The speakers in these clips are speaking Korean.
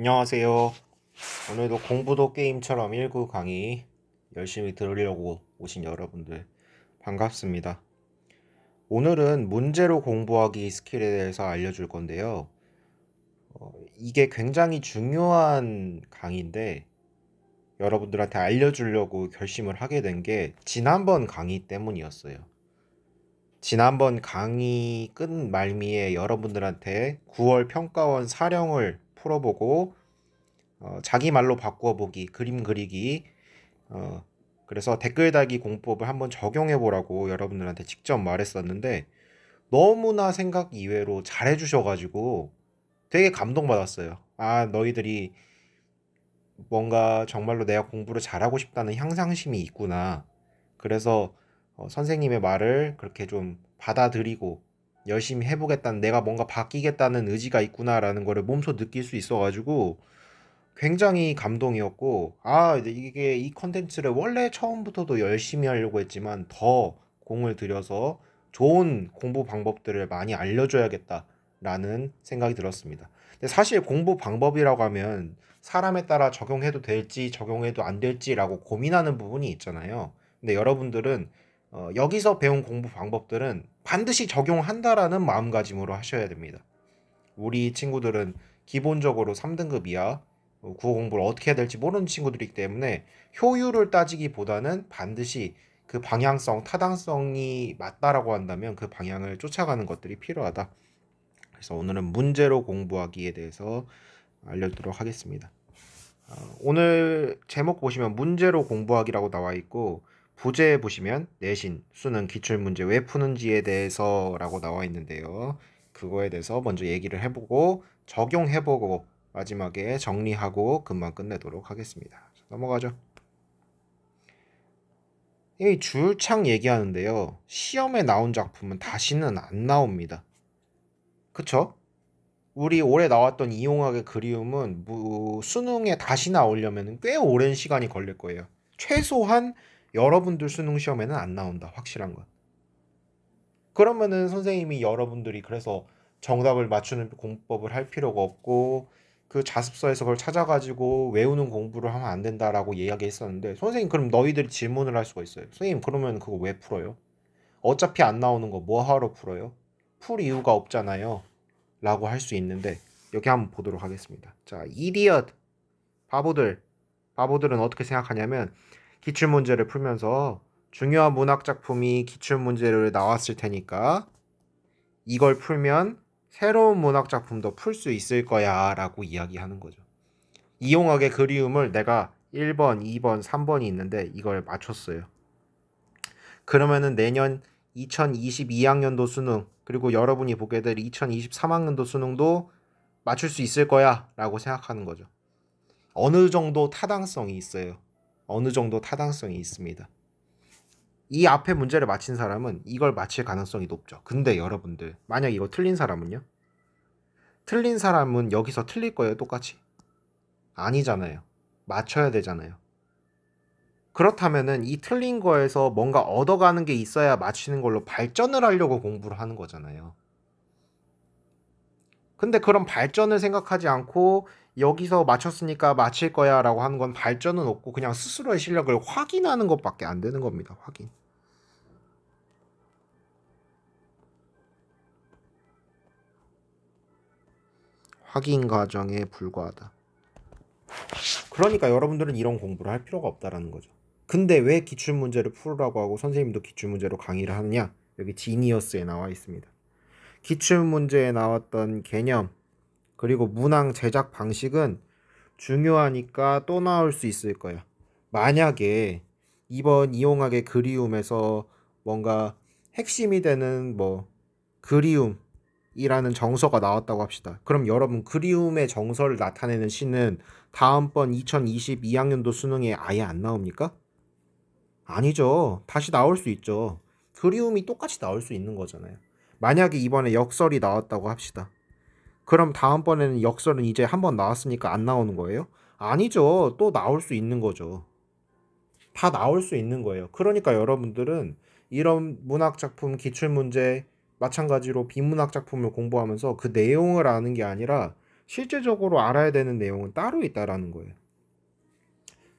안녕하세요. 오늘도 공부도 게임처럼 1구 강의 열심히 들으려고 오신 여러분들 반갑습니다. 오늘은 문제로 공부하기 스킬에 대해서 알려줄 건데요. 이게 굉장히 중요한 강의인데 여러분들한테 알려주려고 결심을 하게 된 게 지난번 강의 때문이었어요. 지난번 강의 끝 말미에 여러분들한테 9월 평가원 사령을 풀어보고 자기 말로 바꿔보기, 그림 그리기, 어, 그래서 댓글 달기 공법을 한번 적용해 보라고 여러분들한테 직접 말했었는데 너무나 생각 이외로 잘해 주셔가지고 되게 감동받았어요. 아, 너희들이 뭔가 정말로 내가 공부를 잘하고 싶다는 향상심이 있구나. 그래서 선생님의 말을 그렇게 좀 받아들이고 열심히 해보겠다는, 내가 뭔가 바뀌겠다는 의지가 있구나라는 거를 몸소 느낄 수 있어가지고 굉장히 감동이었고, 아, 이게 이 컨텐츠를 원래 처음부터도 열심히 하려고 했지만 더 공을 들여서 좋은 공부 방법들을 많이 알려줘야겠다라는 생각이 들었습니다. 근데 사실 공부 방법이라고 하면 사람에 따라 적용해도 될지 적용해도 안 될지라고 고민하는 부분이 있잖아요. 근데 여러분들은 여기서 배운 공부 방법들은 반드시 적용한다라는 마음가짐으로 하셔야 됩니다. 우리 친구들은 기본적으로 3등급 이하 국어 공부를 어떻게 해야 될지 모르는 친구들이기 때문에 효율을 따지기보다는 반드시 그 방향성, 타당성이 맞다라고 한다면 그 방향을 쫓아가는 것들이 필요하다. 그래서 오늘은 문제로 공부하기에 대해서 알려드리도록 하겠습니다. 오늘 제목 보시면 문제로 공부하기라고 나와 있고 부제에 보시면 내신, 수능, 기출문제 왜 푸는지에 대해서라고 나와 있는데요. 그거에 대해서 먼저 얘기를 해보고 적용해보고 마지막에 정리하고 금방 끝내도록 하겠습니다. 넘어가죠. 이 줄창 얘기하는데요. 시험에 나온 작품은 다시는 안 나옵니다. 그쵸? 우리 올해 나왔던 이용학의 그리움은 수능에 다시 나오려면 꽤 오랜 시간이 걸릴 거예요. 최소한 여러분들 수능 시험에는 안 나온다. 확실한 건. 그러면은 선생님이 여러분들이 그래서 정답을 맞추는 공법을 할 필요가 없고 그 자습서에서 그걸 찾아가지고 외우는 공부를 하면 안 된다라고 이야기했었는데 선생님 그럼 너희들이 질문을 할 수가 있어요. 선생님 그러면 그거 왜 풀어요? 어차피 안 나오는 거 뭐 하러 풀어요? 풀 이유가 없잖아요. 라고 할 수 있는데 여기 한번 보도록 하겠습니다. 자, 이디엇 바보들은 어떻게 생각하냐면 기출문제를 풀면서 중요한 문학 작품이 기출문제를 나왔을 테니까 이걸 풀면 새로운 문학 작품도 풀 수 있을 거야 라고 이야기하는 거죠. 이용학의 그리움을 내가 1번, 2번, 3번이 있는데 이걸 맞췄어요. 그러면은 내년 2022학년도 수능 그리고 여러분이 보게 될 2023학년도 수능도 맞출 수 있을 거야 라고 생각하는 거죠. 어느 정도 타당성이 있어요. 어느 정도 타당성이 있습니다. 이 앞에 문제를 맞힌 사람은 이걸 맞힐 가능성이 높죠. 근데 여러분들 만약 이거 틀린 사람은요? 틀린 사람은 여기서 틀릴 거예요 똑같이? 아니잖아요. 맞춰야 되잖아요. 그렇다면은 이 틀린 거에서 뭔가 얻어가는 게 있어야 맞히는 걸로 발전을 하려고 공부를 하는 거잖아요. 근데 그런 발전을 생각하지 않고 여기서 맞췄으니까 맞힐 거야 라고 하는 건 발전은 없고 그냥 스스로의 실력을 확인하는 것밖에 안 되는 겁니다. 확인. 확인 과정에 불과하다. 그러니까 여러분들은 이런 공부를 할 필요가 없다라는 거죠. 근데 왜 기출문제를 풀으라고 하고 선생님도 기출문제로 강의를 하느냐? 여기 지니어스에 나와 있습니다. 기출문제에 나왔던 개념 그리고 문항 제작 방식은 중요하니까 또 나올 수 있을 거야. 만약에 이번 이용학의 그리움에서 뭔가 핵심이 되는 뭐 그리움이라는 정서가 나왔다고 합시다. 그럼 여러분 그리움의 정서를 나타내는 시는 다음번 2022학년도 수능에 아예 안 나옵니까? 아니죠. 다시 나올 수 있죠. 그리움이 똑같이 나올 수 있는 거잖아요. 만약에 이번에 역설이 나왔다고 합시다. 그럼 다음번에는 역설은 이제 한번 나왔으니까 안 나오는 거예요? 아니죠. 또 나올 수 있는 거죠. 다 나올 수 있는 거예요. 그러니까 여러분들은 이런 문학 작품 기출 문제 마찬가지로 비문학 작품을 공부하면서 그 내용을 아는 게 아니라 실제적으로 알아야 되는 내용은 따로 있다라는 거예요.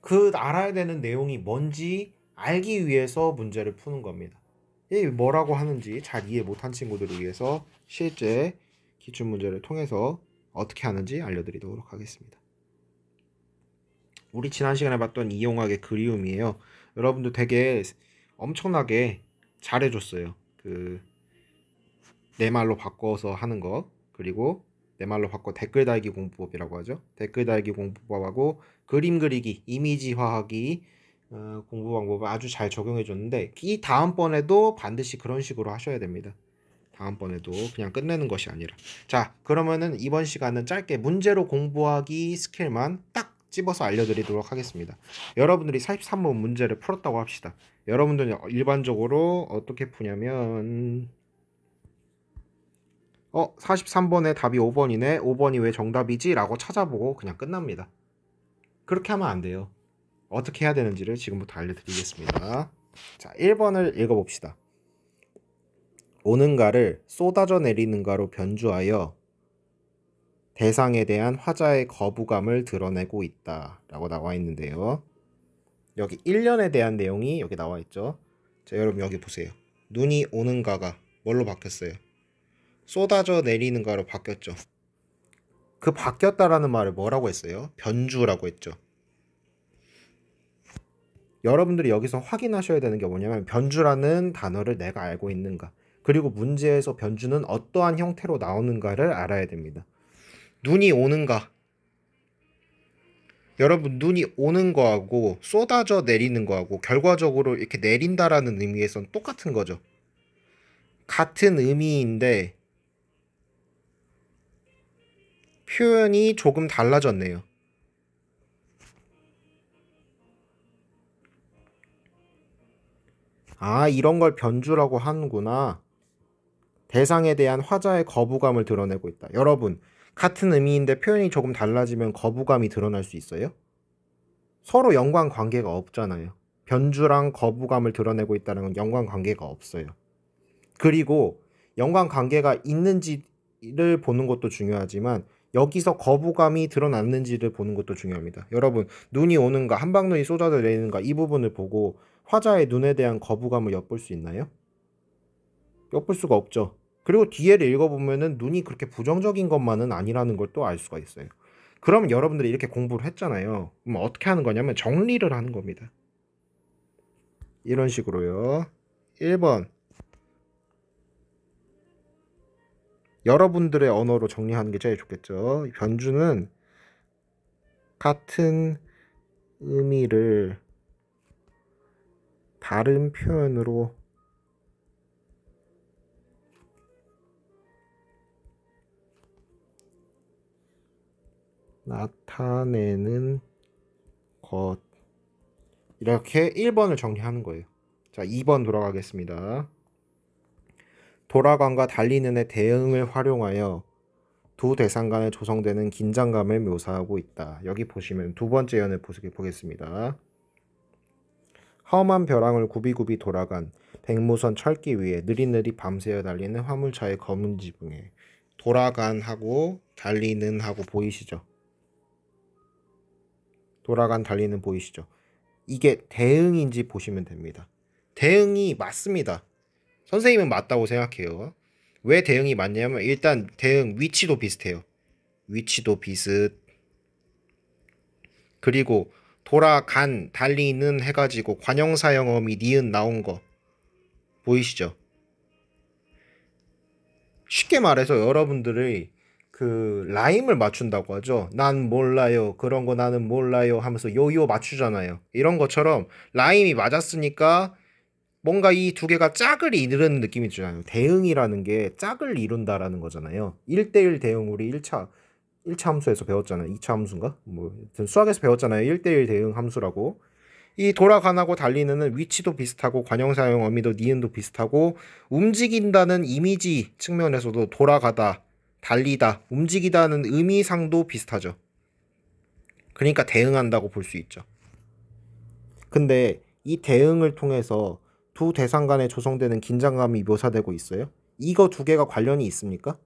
그 알아야 되는 내용이 뭔지 알기 위해서 문제를 푸는 겁니다. 이게 뭐라고 하는지 잘 이해 못한 친구들을 위해서 실제 기출문제를 통해서 어떻게 하는지 알려드리도록 하겠습니다. 우리 지난 시간에 봤던 이용학의 그리움이에요. 여러분들 되게 엄청나게 잘해줬어요. 내 말로 바꿔서 하는 거, 그리고 내 말로 바꿔 댓글 달기 공부법이라고 하죠. 댓글 달기 공부법하고 그림 그리기, 이미지화하기 공부 방법을 아주 잘 적용해줬는데 이 다음번에도 반드시 그런 식으로 하셔야 됩니다. 다음번에도 그냥 끝내는 것이 아니라. 자, 그러면은 이번 시간은 짧게 문제로 공부하기 스킬만 딱 집어서 알려드리도록 하겠습니다. 여러분들이 43번 문제를 풀었다고 합시다. 여러분들은 일반적으로 어떻게 푸냐면 43번에 답이 5번이네. 5번이 왜 정답이지? 라고 찾아보고 그냥 끝납니다. 그렇게 하면 안 돼요. 어떻게 해야 되는지를 지금부터 알려드리겠습니다. 자, 1번을 읽어봅시다. 오는가를 쏟아져 내리는가로 변주하여 대상에 대한 화자의 거부감을 드러내고 있다 라고 나와 있는데요. 여기 1년에 대한 내용이 여기 나와 있죠. 자, 여러분 여기 보세요. 눈이 오는가가 뭘로 바뀌었어요? 쏟아져 내리는가로 바뀌었죠. 그 바뀌었다라는 말을 뭐라고 했어요? 변주라고 했죠. 여러분들이 여기서 확인하셔야 되는 게 뭐냐면 변주라는 단어를 내가 알고 있는가, 그리고 문제에서 변주는 어떠한 형태로 나오는가를 알아야 됩니다. 눈이 오는가, 여러분 눈이 오는 거하고 쏟아져 내리는 거하고 결과적으로 이렇게 내린다라는 의미에선 똑같은 거죠. 같은 의미인데 표현이 조금 달라졌네요. 아, 이런 걸 변주라고 하는구나. 대상에 대한 화자의 거부감을 드러내고 있다. 여러분, 같은 의미인데 표현이 조금 달라지면 거부감이 드러날 수 있어요? 서로 연관관계가 없잖아요. 변주랑 거부감을 드러내고 있다는 건 연관관계가 없어요. 그리고 연관관계가 있는지를 보는 것도 중요하지만 여기서 거부감이 드러났는지를 보는 것도 중요합니다. 여러분, 눈이 오는가, 한방눈이 쏟아져 내리는가 이 부분을 보고 화자의 눈에 대한 거부감을 엿볼 수 있나요? 엿볼 수가 없죠. 그리고 뒤에를 읽어보면은 눈이 그렇게 부정적인 것만은 아니라는 걸 또 알 수가 있어요. 그럼 여러분들이 이렇게 공부를 했잖아요. 그럼 어떻게 하는 거냐면 정리를 하는 겁니다. 이런 식으로요. 1번, 여러분들의 언어로 정리하는 게 제일 좋겠죠. 변주는 같은 의미를 다른 표현으로 나타내는 것. 이렇게 1번을 정리하는 거예요. 자, 2번 돌아가겠습니다. 돌아감과 달리는의 대응을 활용하여 두 대상 간에 조성되는 긴장감을 묘사하고 있다. 여기 보시면 두 번째 연을 보겠습니다. 험한 벼랑을 굽이굽이 돌아간 백무선 철기 위에 느릿느릿 밤새어 달리는 화물차의 검은 지붕에 돌아간 하고 달리는 하고 보이시죠? 돌아간 달리는 보이시죠? 이게 대응인지 보시면 됩니다. 대응이 맞습니다. 선생님은 맞다고 생각해요. 왜 대응이 맞냐면 일단 대응 위치도 비슷해요. 위치도 비슷. 그리고 돌아간 달리는 해가지고 관형사형 어미 니은 나온 거 보이시죠? 쉽게 말해서 여러분들의 그 라임을 맞춘다고 하죠. 난 몰라요. 그런 거 나는 몰라요 하면서 요요 맞추잖아요. 이런 것처럼 라임이 맞았으니까 뭔가 이 두 개가 짝을 이루는 느낌이 있잖아요. 대응이라는 게 짝을 이룬다라는 거잖아요. 1대1 대응 우리 1차 함수에서 배웠잖아요. 2차 함수인가? 뭐 수학에서 배웠잖아요. 1대1 대응 함수라고. 이 돌아가나고 달리는 위치도 비슷하고 관형사형 어미도 니은도 비슷하고 움직인다는 이미지 측면에서도 돌아가다, 달리다, 움직이다는 의미상도 비슷하죠. 그러니까 대응한다고 볼 수 있죠. 근데 이 대응을 통해서 두 대상 간에 조성되는 긴장감이 묘사되고 있어요. 이거 두 개가 관련이 있습니까?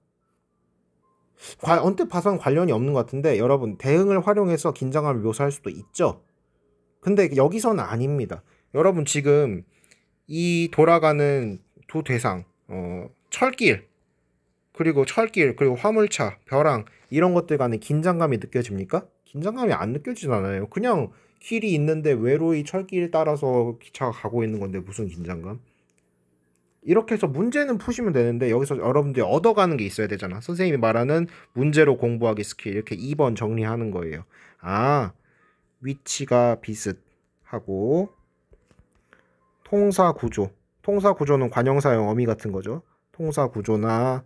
언뜻 봐서는 관련이 없는 것 같은데 여러분 대응을 활용해서 긴장감을 묘사할 수도 있죠. 근데 여기서는 아닙니다. 여러분 지금 이 돌아가는 두 대상 철길 그리고 화물차 벼랑 이런 것들 간의 긴장감이 느껴집니까? 긴장감이 안 느껴지잖아요. 그냥 길이 있는데 외로이 철길 따라서 기차가 가고 있는 건데 무슨 긴장감? 이렇게 해서 문제는 푸시면 되는데 여기서 여러분들이 얻어가는 게 있어야 되잖아. 선생님이 말하는 문제로 공부하기 스킬 이렇게 2번 정리하는 거예요. 아, 위치가 비슷하고 통사 구조. 통사 구조는 관형사형 어미 같은 거죠. 통사 구조나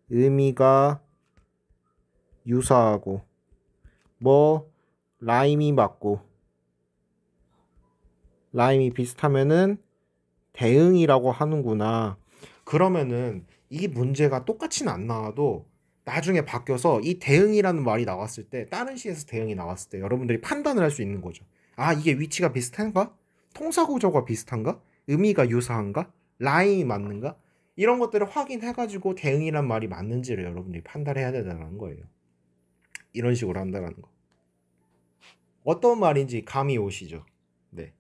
의미가 유사하고 뭐 라임이 맞고 라임이 비슷하면은 대응이라고 하는구나. 그러면은 이 문제가 똑같이는 안 나와도 나중에 바뀌어서 이 대응이라는 말이 나왔을 때 다른 시에서 대응이 나왔을 때 여러분들이 판단을 할 수 있는 거죠. 아, 이게 위치가 비슷한가? 통사구조가 비슷한가? 의미가 유사한가? 라임이 맞는가? 이런 것들을 확인해가지고 대응이란 말이 맞는지를 여러분들이 판단해야 된다는 거예요. 이런 식으로 한다는 거. 어떤 말인지 감이 오시죠? 네.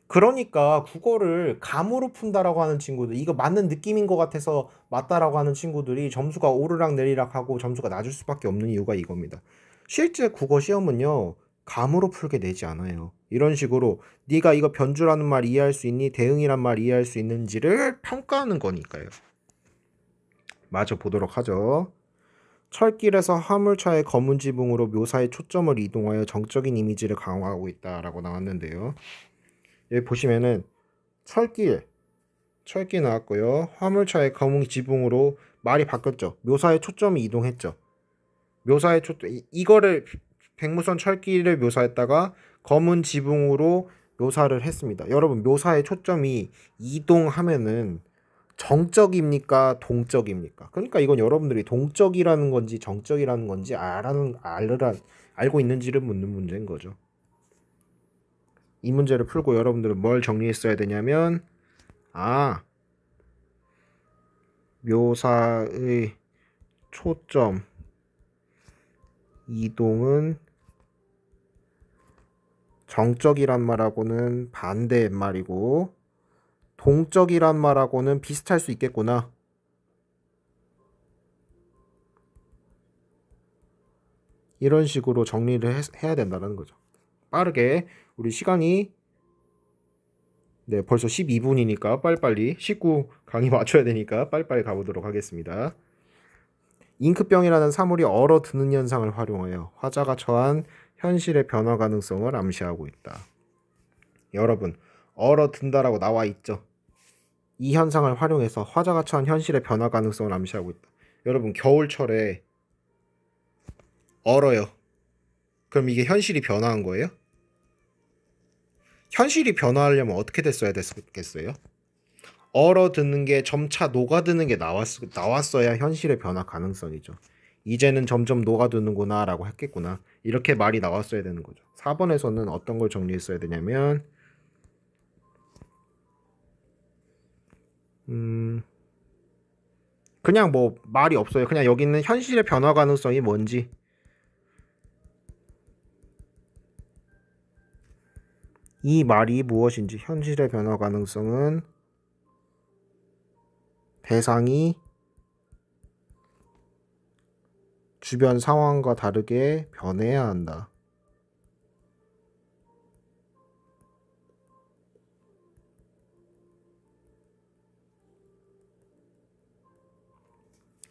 그러니까 국어를 감으로 푼다라고 하는 친구들, 이거 맞는 느낌인 것 같아서 맞다라고 하는 친구들이 점수가 오르락 내리락 하고 점수가 낮을 수밖에 없는 이유가 이겁니다. 실제 국어 시험은요, 감으로 풀게 내지 않아요. 이런 식으로 네가 이거 변주라는 말 이해할 수 있니? 대응이란 말 이해할 수 있는지를 평가하는 거니까요. 마저 보도록 하죠. 철길에서 화물차의 검은 지붕으로 묘사의 초점을 이동하여 정적인 이미지를 강화하고 있다라고 나왔는데요. 여기 보시면은 철길 나왔고요. 화물차의 검은 지붕으로 말이 바뀌었죠. 묘사의 초점이 이동했죠. 묘사의 초점 이거를 백무선 철길을 묘사했다가 검은 지붕으로 묘사를 했습니다. 여러분 묘사의 초점이 이동하면은 정적입니까? 동적입니까? 그러니까 이건 여러분들이 동적이라는 건지 정적이라는 건지 알고 있는지를 묻는 문제인 거죠. 이 문제를 풀고 여러분들은 뭘 정리했어야 되냐면 묘사의 초점 이동은 정적이란 말하고는 반대의 말이고 동적이란 말하고는 비슷할 수 있겠구나. 이런 식으로 정리를 해야 된다는 거죠. 빠르게 우리 시간이 벌써 12분이니까 빨리빨리 19 강의 맞춰야 되니까 빨리빨리 가보도록 하겠습니다. 잉크병이라는 사물이 얼어드는 현상을 활용하여 화자가 처한 현실의 변화 가능성을 암시하고 있다. 여러분 얼어든다라고 나와 있죠. 이 현상을 활용해서 화자가 처한 현실의 변화 가능성을 암시하고 있다. 여러분 겨울철에 얼어요. 그럼 이게 현실이 변화한 거예요? 현실이 변화하려면 어떻게 됐어야 됐겠어요? 얼어드는 게 점차 녹아드는 게 나왔어야 현실의 변화 가능성이죠. 이제는 점점 녹아드는구나 라고 했겠구나. 이렇게 말이 나왔어야 되는 거죠. 4번에서는 어떤 걸 정리했어야 되냐면 그냥 뭐 말이 없어요. 그냥 여기는 현실의 변화 가능성이 뭔지 이 말이 무엇인지 현실의 변화 가능성은 대상이 주변 상황과 다르게 변해야 한다.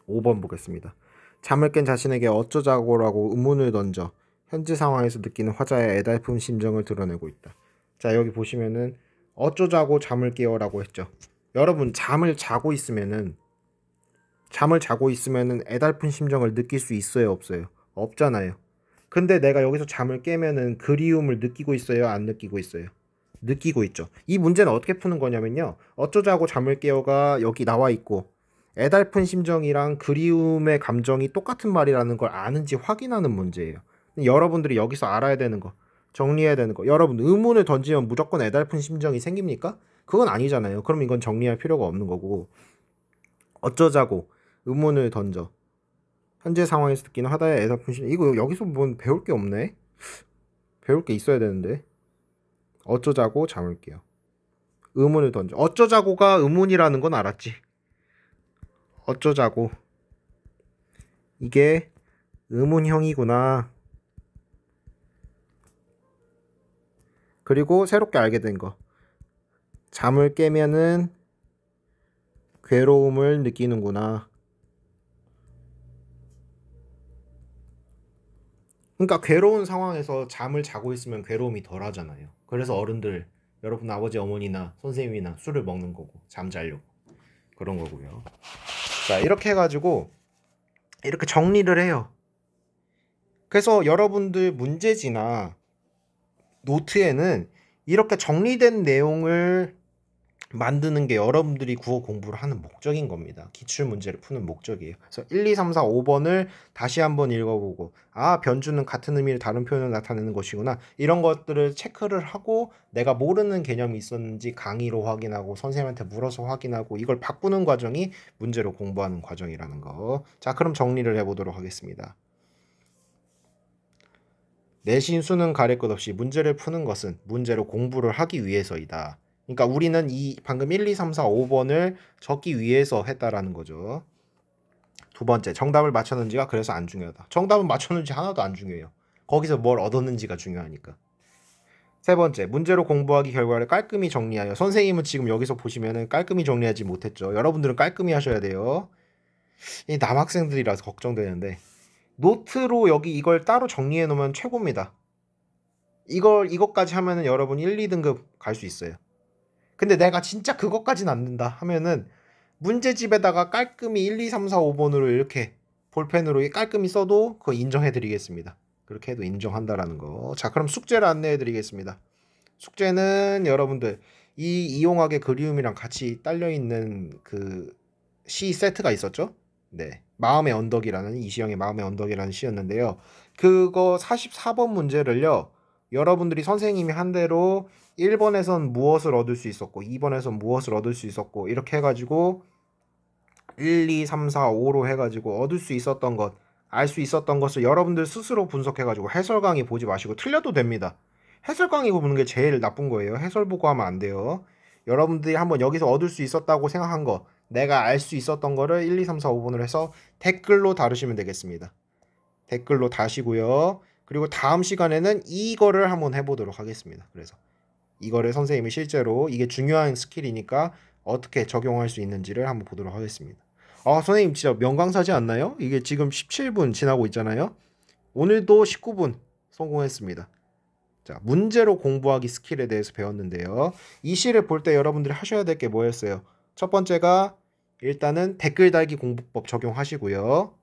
(5번) 보겠습니다. 잠을 깬 자신에게 어쩌자고라고 의문을 던져 현재 상황에서 느끼는 화자의 애달픈 심정을 드러내고 있다. 자, 여기 보시면은 어쩌자고 잠을 깨어라고 했죠. 여러분 잠을 자고 있으면은 애달픈 심정을 느낄 수 있어요, 없어요? 없잖아요. 근데 내가 여기서 잠을 깨면은 그리움을 느끼고 있어요, 안 느끼고 있어요? 느끼고 있죠. 이 문제는 어떻게 푸는 거냐면요. 어쩌자고 잠을 깨어가 여기 나와 있고 애달픈 심정이랑 그리움의 감정이 똑같은 말이라는 걸 아는지 확인하는 문제예요. 여러분들이 여기서 알아야 되는 거, 정리해야 되는 거. 여러분 의문을 던지면 무조건 애달픈 심정이 생깁니까? 그건 아니잖아요. 그럼 이건 정리할 필요가 없는 거고. 어쩌자고 의문을 던져 현재 상황에서 듣기는 하다의 애사푼신. 이거 여기서 뭐 배울 게 없네. 배울 게 있어야 되는데. 어쩌자고 잠을게요. 의문을 던져. 어쩌자고가 의문이라는 건 알았지. 어쩌자고. 이게 의문형이구나. 그리고 새롭게 알게 된 거. 잠을 깨면은 괴로움을 느끼는구나. 그러니까 괴로운 상황에서 잠을 자고 있으면 괴로움이 덜 하잖아요. 그래서 어른들, 여러분 아버지 어머니나 선생님이나 술을 먹는 거고 잠자려고 그런 거고요. 자, 이렇게 해가지고 이렇게 정리를 해요. 그래서 여러분들 문제지나 노트에는 이렇게 정리된 내용을 만드는 게 여러분들이 국어 공부를 하는 목적인 겁니다. 기출 문제를 푸는 목적이에요. 그래서 1, 2, 3, 4, 5번을 다시 한번 읽어보고 변주는 같은 의미를 다른 표현을 나타내는 것이구나. 이런 것들을 체크를 하고 내가 모르는 개념이 있었는지 강의로 확인하고 선생님한테 물어서 확인하고 이걸 바꾸는 과정이 문제로 공부하는 과정이라는 거. 자, 그럼 정리를 해보도록 하겠습니다. 내신 수능 가릴 것 없이 문제를 푸는 것은 문제로 공부를 하기 위해서이다. 그러니까 우리는 이 방금 1, 2, 3, 4, 5번을 적기 위해서 했다라는 거죠. 두 번째, 정답을 맞췄는지가 그래서 안 중요하다. 정답은 맞췄는지 하나도 안 중요해요. 거기서 뭘 얻었는지가 중요하니까. 세 번째, 문제로 공부하기 결과를 깔끔히 정리하여. 선생님은 지금 여기서 보시면은 깔끔히 정리하지 못했죠. 여러분들은 깔끔히 하셔야 돼요. 이 남학생들이라서 걱정되는데 노트로 여기 이걸 따로 정리해 놓으면 최고입니다. 이것까지 하면은 여러분 1, 2등급 갈 수 있어요. 근데 내가 진짜 그것까지는 안 된다 하면은 문제집에다가 깔끔히 1, 2, 3, 4, 5번으로 이렇게 볼펜으로 깔끔히 써도 그거 인정해 드리겠습니다. 그렇게 해도 인정한다라는 거. 자, 그럼 숙제를 안내해 드리겠습니다. 숙제는 여러분들 이 이용학의 그리움이랑 같이 딸려 있는 그 시 세트가 있었죠? 네. 마음의 언덕이라는 이시영의 마음의 언덕이라는 시였는데요. 그거 44번 문제를요. 여러분들이 선생님이 한 대로 1번에선 무엇을 얻을 수 있었고 2번에선 무엇을 얻을 수 있었고 이렇게 해가지고 1, 2, 3, 4, 5로 해가지고 얻을 수 있었던 것, 알 수 있었던 것을 여러분들 스스로 분석해가지고 해설 강의 보지 마시고 틀려도 됩니다. 해설 강의 보는 게 제일 나쁜 거예요. 해설 보고 하면 안 돼요. 여러분들이 한번 여기서 얻을 수 있었다고 생각한 거, 내가 알 수 있었던 거를 1, 2, 3, 4, 5번으로 해서 댓글로 다루시면 되겠습니다. 댓글로 다시고요. 그리고 다음 시간에는 이거를 한번 해보도록 하겠습니다. 그래서 이거를 선생님이 실제로 이게 중요한 스킬이니까 어떻게 적용할 수 있는지를 한번 보도록 하겠습니다. 선생님 진짜 명강사지 않나요? 이게 지금 17분 지나고 있잖아요. 오늘도 19분 성공했습니다. 자, 문제로 공부하기 스킬에 대해서 배웠는데요. 이 시를 볼 때 여러분들이 하셔야 될 게 뭐였어요? 첫 번째가 일단은 댓글 달기 공부법 적용하시고요.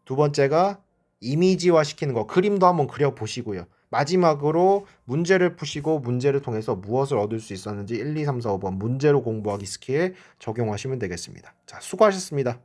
두 번째가 이미지화 시키는 거, 그림도 한번 그려보시고요. 마지막으로 문제를 푸시고 문제를 통해서 무엇을 얻을 수 있었는지 1, 2, 3, 4, 5번 문제로 공부하기 스킬 적용하시면 되겠습니다. 자, 수고하셨습니다.